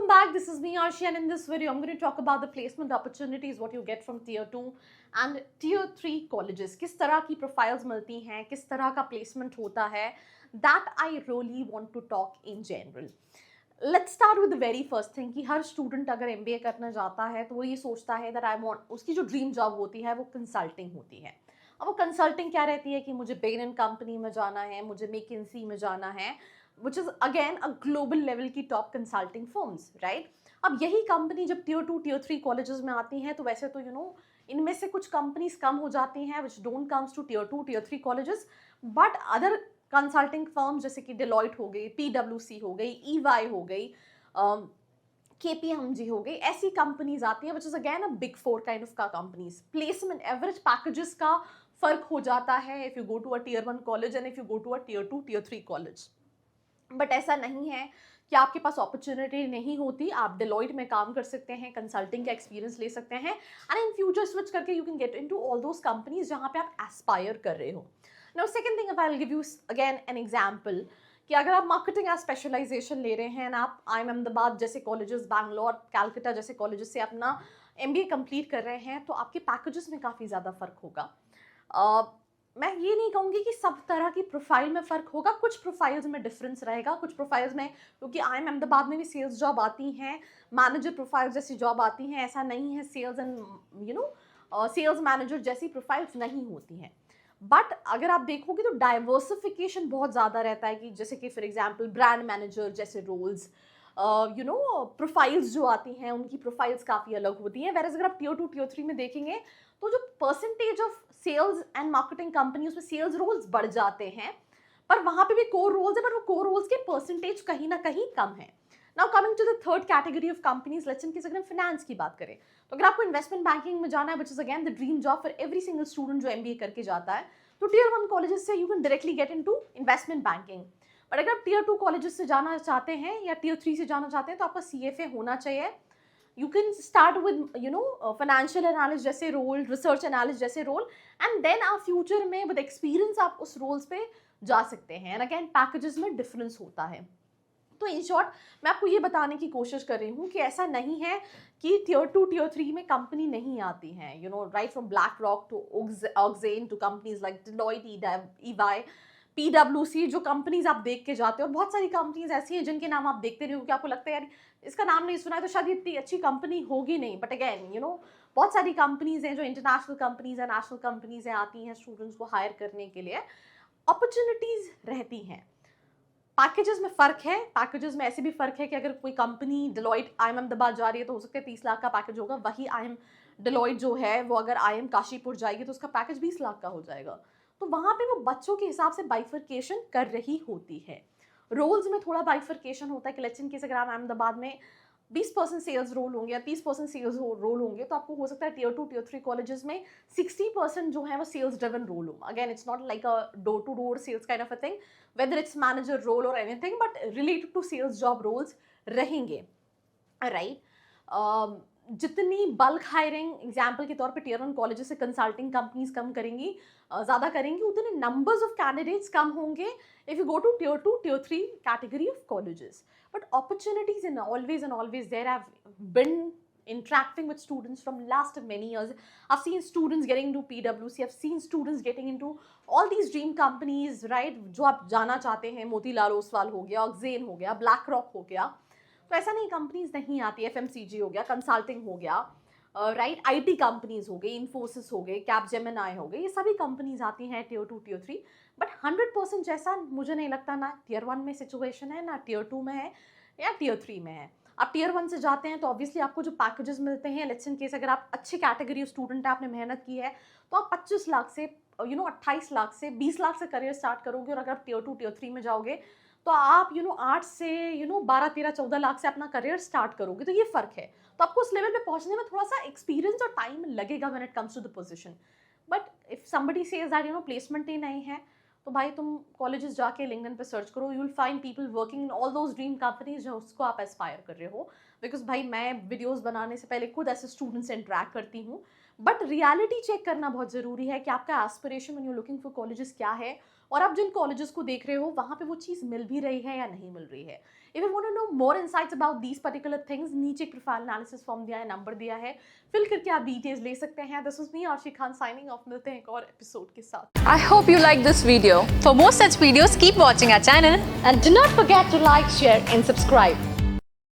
Welcome back. This is me, Arshi, and in this video, I'm going to talk about the placement opportunities, what you get from Tier 2 and Tier 3 colleges. किस तरह की profiles मिलती हैं, किस तरह का placement होता है, that I really want to talk in general. Let's start with the very first thing कि हर student अगर MBA करना चाहता है तो वो ये सोचता है that I want, उसकी जो dream job होती है वो consulting होती है. अब वो कंसल्टिंग क्या रहती है कि मुझे बेन एंड कंपनी में जाना है, मुझे मैकिन्सी में जाना है, विच is again a global level की टॉप कंसल्टिंग फर्म्स, राइट. अब यही कंपनी जब Tier 2 Tier 3 कॉलेजेस में आती हैं तो वैसे तो इनमें से कुछ कंपनीज कम हो जाती हैं which don't comes to Tier 2 Tier 3 colleges, but other consulting firms जैसे कि डेलॉयट हो गई, PwC हो गई, EY हो गई, KPMG हो गई, ऐसी कंपनीज आती हैं which is again a big 4 kind of का कंपनीज. प्लेसमेंट एवरेज पैकेजेस का फ़र्क हो जाता है if you go to a Tier 1 college and if you go to a Tier 2 Tier 3 college. But ऐसा नहीं है कि आपके पास अपॉर्चुनिटी नहीं होती. आप डेलॉयट में काम कर सकते हैं, कंसल्टिंग का एक्सपीरियंस ले सकते हैं एंड इन फ्यूचर स्विच करके you can get into all those companies जहाँ पे आप एस्पायर कर रहे हो. Now second thing, I will give you again an example कि अगर आप मार्केटिंग एज स्पेशलाइजेशन ले रहे हैं, आप IIM अहमदाबाद जैसे कॉलेजेस, बैंगलोर, कैलकाटा जैसे कॉलेजेस से अपना MBA कंप्लीट कर रहे हैं तो आपके पैकेजेस में काफ़ी ज़्यादा फ़र्क होगा. मैं ये नहीं कहूँगी कि सब तरह की प्रोफाइल में फ़र्क होगा, कुछ प्रोफाइल्स में डिफरेंस रहेगा, कुछ प्रोफाइल्स में, क्योंकि IIM अहमदाबाद में भी सेल्स जॉब आती हैं, मैनेजर प्रोफाइल जैसी जॉब आती हैं, ऐसा नहीं है सेल्स एंड सेल्स मैनेजर जैसी प्रोफाइल्स नहीं होती हैं. बट अगर आप देखोगे तो डाइवर्सिफिकेशन बहुत ज़्यादा रहता है कि जैसे कि फॉर एग्जांपल ब्रांड मैनेजर जैसे रोल्स, प्रोफाइल्स जो आती हैं उनकी प्रोफाइल्स काफ़ी अलग होती हैं. वैसे अगर आप Tier 2 Tier 3 में देखेंगे तो जो percentage of sales and marketing company उसमें सेल्स रोल्स बढ़ जाते हैं, पर वहाँ पे भी कोर रोल्स है, पर वो कोर रोल्स के परसेंटेज कहीं ना कहीं कम है. Now coming to the third category of companies, let's say अगर हम फाइनेंस की बात करें तो अगर आपको इन्वेस्टमेंट बैंकिंग में जाना है which is again the dream job for every single student जो MBA करके जाता है, तो Tier 1 कॉलेजेस से you can directly get into investment banking. But अगर आप Tier 2 कॉलेजेस से जाना चाहते हैं या Tier 3 से जाना चाहते हैं तो आपका CFA होना चाहिए. You can start with financial analyst जैसे रोल, रिसर्च एनालिस्ट जैसे रोल, एंड देन आप फ्यूचर में विद एक्सपीरियंस आप उस रोल्स पे जा सकते हैं. एंड अगेन पैकेजेस में डिफरेंस होता है. तो इन शॉर्ट मैं आपको ये बताने की कोशिश कर रही हूँ कि ऐसा नहीं है कि Tier 2 Tier 3 में कंपनी नहीं आती हैं. Right from BlackRock to ऑक्सेन to companies like Deloitte, EY, PwC, जो कंपनीज आप देख के जाते हो. बहुत सारी कंपनीज ऐसी हैं जिनके नाम आप देखते नहीं हो कि आपको लगता है यार इसका नाम नहीं सुना है तो शायद इतनी अच्छी कंपनी होगी नहीं. बट अगेन बहुत सारी कंपनीज हैं जो इंटरनेशनल कंपनीज हैं, नेशनल कंपनीज हैं, आती हैं स्टूडेंट्स को हायर करने के लिए. अपॉर्चुनिटीज रहती हैं. पैकेजेस में फ़र्क है. पैकेजेस में ऐसे भी फ़र्क है कि अगर कोई कंपनी डेलॉयट IIM अहमदाबाद जा रही है तो हो सकता है 30 लाख का पैकेज होगा. वही IIM डेलॉयट जो है वो अगर IIM काशीपुर जाएगी तो उसका पैकेज 20 लाख का हो जाएगा. तो वहाँ पे वो बच्चों के हिसाब से बाइफर्केशन कर रही होती है. रोल्स में थोड़ा बाइफर्केशन होता है कि लेट्स इन केस अगर आप अहमदाबाद में 20% सेल्स रोल होंगे या 30% सेल्स रोल होंगे तो आपको हो सकता है Tier 2 Tier 3 कॉलेजेस में 60% जो है वो सेल्स ड्रिवन रोल हो. Again it's not like a door to door sales kind of a thing, whether it's manager role और anything, but related to sales job roles रहेंगे, राइट. जितनी bulk hiring example के तौर पे Tier 1 colleges से consulting companies कम करेंगी, ज़्यादा करेंगी, उतने नंबर्स ऑफ कैंडिडेट्स कम होंगे if you go to Tier 2 Tier 3 category of colleges. But opportunities in always there. I've been interacting with students from last many years. I've seen students getting into PwC, I've seen students getting into all these dream companies, right, जो आप जाना चाहते हैं. मोतीलाल ओसवाल हो गया, ऑक्सेन हो गया, black rock हो गया. तो ऐसा नहीं कंपनीज नहीं आती. FMCG हो गया, कंसल्टिंग हो गया, राइट, IT कंपनीज हो गई, इन्फोसिस हो गई, कैपजेमिनी हो गई, ये सभी कंपनीज आती हैं Tier 2 Tier 3. बट 100% जैसा मुझे नहीं लगता ना Tier 1 में सिचुएशन है, ना Tier 2 में है या Tier 3 में है. आप Tier 1 से जाते हैं तो ऑब्वियसली आपको जो पैकेजेस मिलते हैं, लेट्स इन केस अगर आप अच्छी कैटेगरी ऑफ स्टूडेंट है, आपने मेहनत की है, तो आप 25 लाख से 28 लाख से 20 लाख से करियर स्टार्ट करोगे. और अगर आप Tier 2 Tier 3 में जाओगे तो आप 8 से 12 13 14 लाख से अपना करियर स्टार्ट करोगे. तो ये फ़र्क है. तो आपको उस लेवल पे पहुंचने में थोड़ा सा एक्सपीरियंस और टाइम लगेगा when it comes to the position. But if somebody says that placement ही नहीं है तो भाई तुम कॉलेजेस जाके LinkedIn पे सर्च करो, you will find people working in all those dream companies जो उसको आप एस्पायर कर रहे हो. बिकॉज भाई मैं वीडियोस बनाने से पहले खुद ऐसे स्टूडेंट्स से इंटरेक्ट करती हूँ. बट रियलिटी चेक करना बहुत ज़रूरी है कि आपका aspiration when you looking for colleges क्या है, और आप जिन कॉलेजेस को देख रहे हो वहाँ पे वो चीज़ मिल भी रही है या नहीं मिल रही है. If you want to know more insights about these particular things, नीचे एक प्रोफाइल एनालिसिस फॉर्म दिया है, नंबर दिया है, फिल करके आप डिटेल्स ले सकते हैं. दिस वाज मी आशी खान साइनिंग ऑफ. मिलते हैं एक और एपिसोड के साथ. I hope you like this video. For more such videos, keep watching our channel. And do not forget to like, share and subscribe.